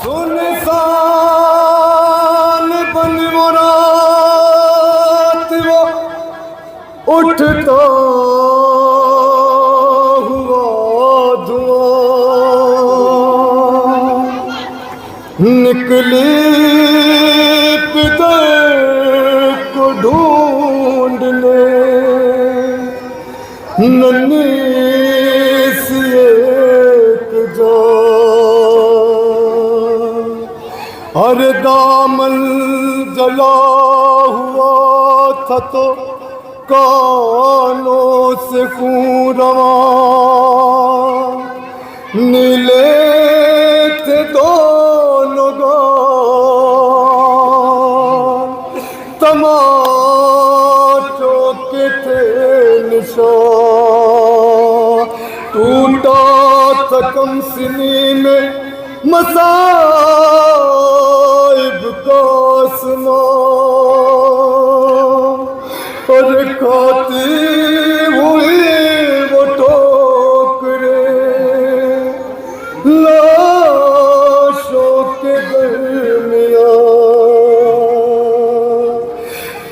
सुनसान बन वो रात वो उठता हुआ धुआं निकली पितर को ढूंढने नन्ही सी एक जान अरे दामन जला हुआ था तो कानों से खून रवा नीले थे दोनों गाल तमाचों के थे निशान टूटा था कम सिनी में मसाइब का आसमां और खाती हुई वो ठोकरे लाशों के दरमियां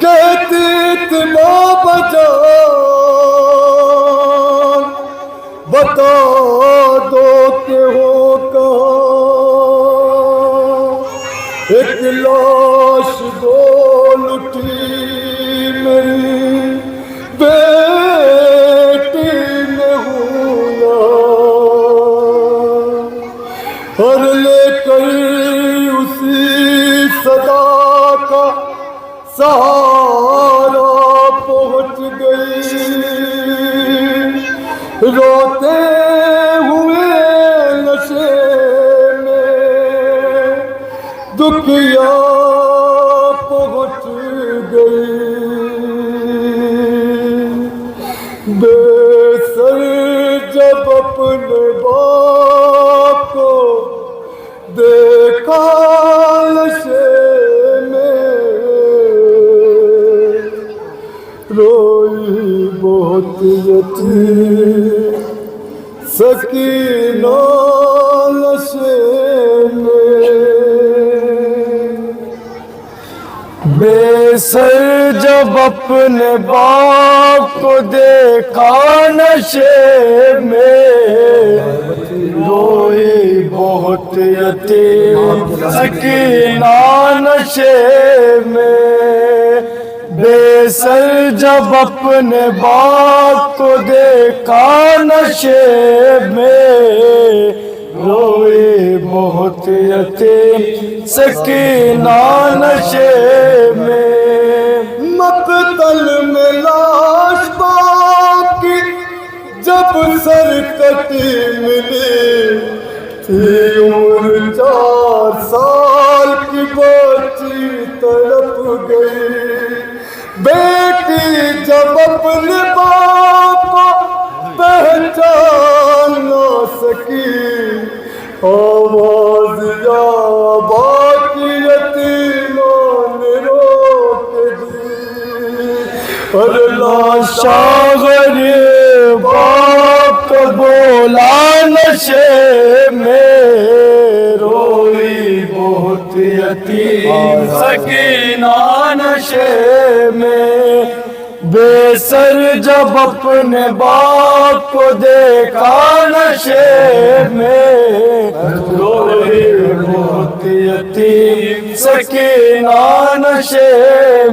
कहती थी बाबा जान बता दो कि हो कहाँ एक लाश बोल उठी मेरी बेटी ने हुआ और लेकर उसी सदा का सहारा पहुंच गई रोते हुए नशे में दुखिया पहुंच गई बेसर जब अपने बाप को देखा नशे में रोई बहुत यतीम सकीना नशे में बेसर जब अपने बाप को देखा नशे में रोई बहुत यतीम सकीना नशे में बेसर जब अपने बाप को देखा नशे में रोए बहुत यतीम सकीना नशे में मकतल में लाश बाकी जब सरकटी मिली थी उम्र 4 साल की बच्ची तड़प गई बेटी जब अपने बाप को पहचान न सकी आवाज या बाकी यतीमों ने रोक दी पर लाशा गरीब बाप को बोला नशे में रोई बहुत यतीम सकीना नशे में बेसर जब अपने बाप को देखा नशे में रोई बहुत यतीम सकीना नशे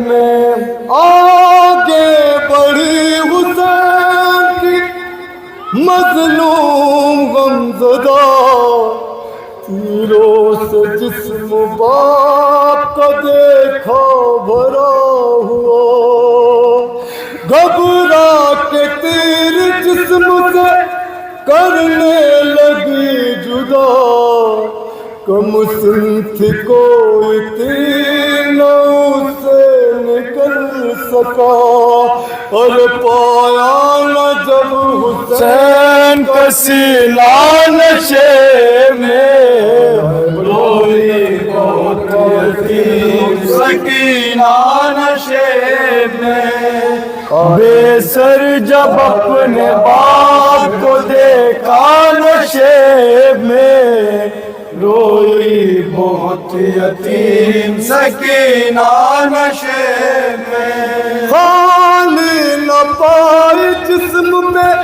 में आगे बढ़ी हुसैन की मजलूम गमज़दा तीरों से जिस्म बाप का देखा भरा हुआ घबरा के तीर जिस्म से करने लगी जुदा कम थी कोई तीर न उसे निकल सका और पाया न जब हुसैन का सीना नशे में रोई बहुत यतीम सकीना नशे में बेसर जब अपने बाप को देखा नशे में रोए روئی بہت یتیم سکینہ نشے میں، خالی نہ پائے جسم میں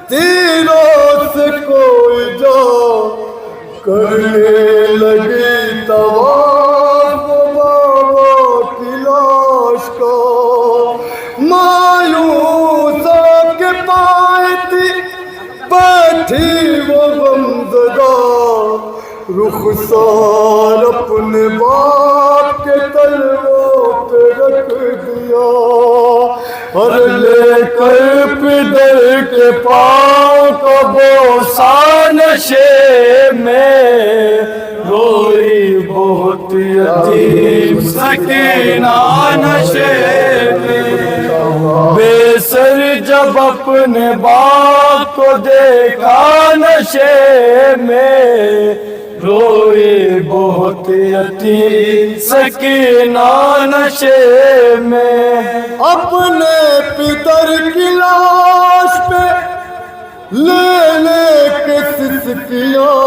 تیروں سے کوئی جو کرنے لگی طواف بابا کی لاش کو، مایوس ہو کے پائے تھی بیٹھی وہ غمزدہ، رخسار اپنے باپ کے تلووں پہ رکھ دیا، اور لے کر پدر کے پاؤں کو بوسہ نشے میں، روئی بہت یتیم سکینہ نشے میں، بے سر جب اپنے باپ کو دیکھا نشے میں، روئی بہت یتیم سکینہ نشے میں، اپنے پدر کی لاش پہ لے لے کے سسکیاں،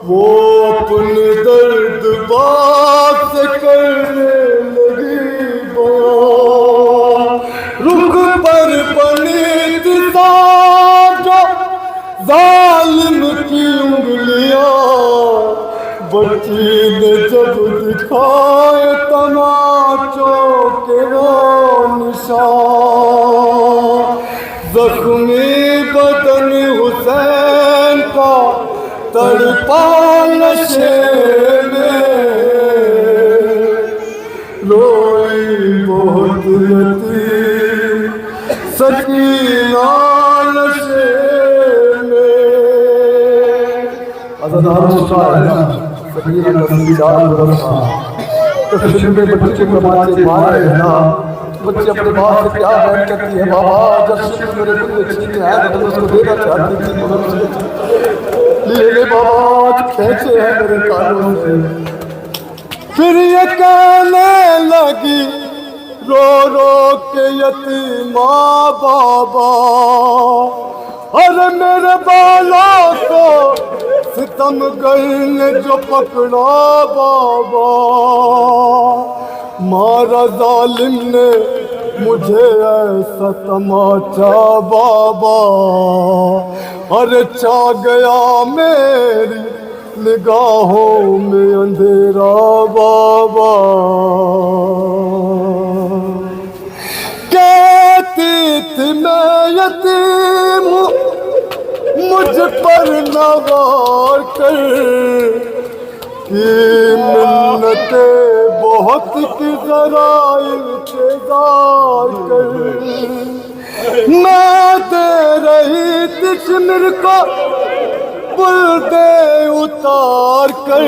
وہ اپنے درد باپ سے کرنے لگی بیان، رخ پر بنی تھی سانپ جو ظالم کی انگلیاں، بچی نے جب دکھائے تماچوں کے وہ نشان، زخمی بدن حسین کا تڑپا نشے میں، روئی بہت یتیم سکینہ نشے میں۔ عزاداروں سکینہ نصیب 4 برس کا تشریف میں بچے کو تماچے مارے رہنا، بچے اپنے باپ سے کیا بیان کرتی ہے، بابا جب شکر میرے دل میں چھینے ہیں تو اس کو دینا چاہتی تھی، مگر لیے بابا آج کھینچے ہیں میرے کانوں سے۔ پھر یہ کہنے لگی رو رو کے یتیماں بابا، ارے میرے بالوں کو ستم گر نے جو پکڑا بابا، مارا ظالم نے مجھے ایسا تماچا بابا، ارے چھا گیا میری نگاہوں میں اندھیرا بابا، کہتی تھی میں یتیم ہوں مجھ پر نہ غور کر، کی منتیں بہت کی ذرا انتظار کر، میں دے رہی تھی شمر کو بلدے اتار کر،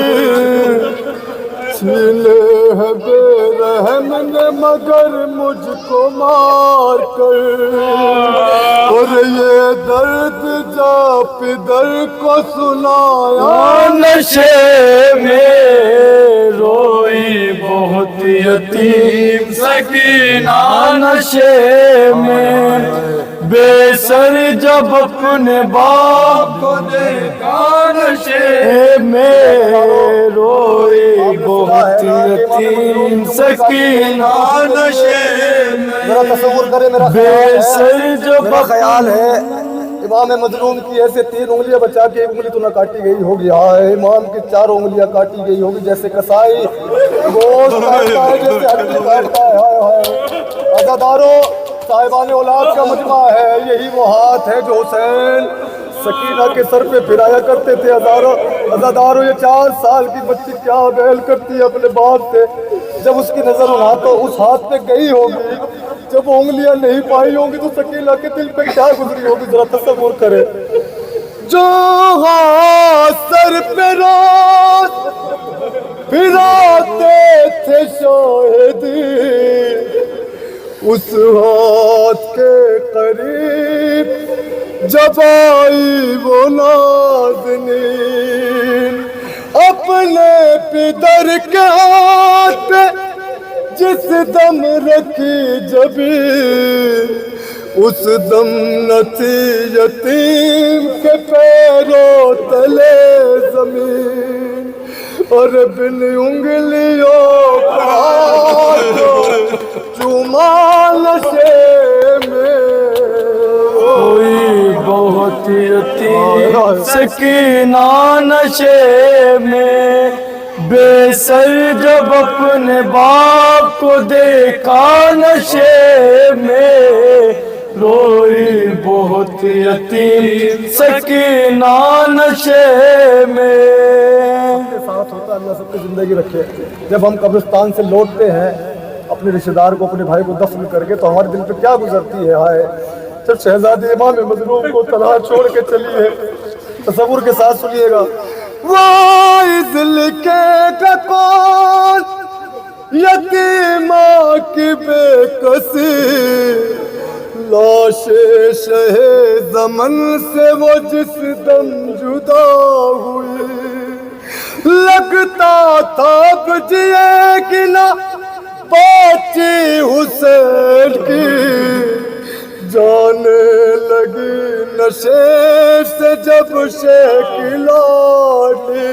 چھینے ہے بے رحم نے مگر مجھ کو مار کر، اور یہ درد جا پدر کو سنایا نشے میں، روئی بہت یتیم سکینہ نشے میں، بے سر جب اپنے باپ کو دیکھا نشے میں، روئی بہت یتیم سکینہ نشے میں، ذرا تصور کرے بے سر جب خیال ہے امام مظلوم کی ایسے 3 انگلیاں بچا کے 1 انگلی تو نہ کاٹی گئی ہوگی، ہائے امام کی 4 انگلیاں کاٹی گئی ہوگی، جیسے کسائی گوشت کاٹتا ہے جیسے ہڈی کاٹتا ہے، ہائے ہائے۔ عزاداروں صاحبان اولاد کا مجمع ہے، یہی وہ ہاتھ ہے جو حسین سکینہ کے سر پہ پھرایا کرتے تھے۔ عزاداروں یہ 4 سال کی بچی کیا بیل کرتی ہے اپنے باپ سے، جب اس کی نظر اس ہاتھ پہ گئی ہوگی، جب وہ انگلیاں نہیں پائی ہوں گی تو سکینہ کے دل پہ کیا گزری ہوگی، ذرا تصور کرے۔ جو ہاتھ سر پہ روز پھراتے تھے شاہدی، اس ہاتھ کے قریب جب آئی وہ نازنین، اپنے پدر کے ہاتھ پہ جس دم رکھی جبیں، उस दम न थी यतीम के पैरों तले जमीन, और बिन उंगलियों का चूमा नशे में। कोई बहुत यतीम सकीना नशे में, बेसर जब अपने बाप को देखा नशे में, रोई बहुत यतीम सकीना नशे में। के साथ होता, अल्लाह सबकी जिंदगी रखे। जब हम कब्रिस्तान से लौटते हैं अपने रिश्तेदार को, अपने भाई को दफन करके, तो हमारे दिल पे क्या गुजरती है। हाय, जब शहजादी इमाम मजलूम को तनहा छोड़ के चली है, तसव्वुर के साथ सुनिएगा। वाइज़ लिखेगा कौन यतीमा की बेकसी, लाशे शहे ज़मन से वो जिस दम जुदा हुई, लगता था अब जिएगी ना बाची हुसैन की, जाने लगी नशे से जब शेख लौटी,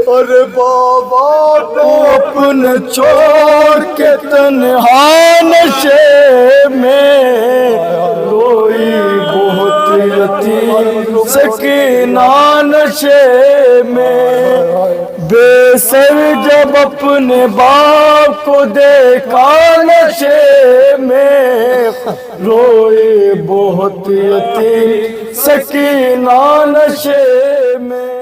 और बाबा तो अपने छोड़ के तन्हा नशे में, रोई बहुत यतीम सकीना नशे में, बेसर जब अपने बाप को देखा नशे में, रोई बहुत यतीम सकीना नशे में।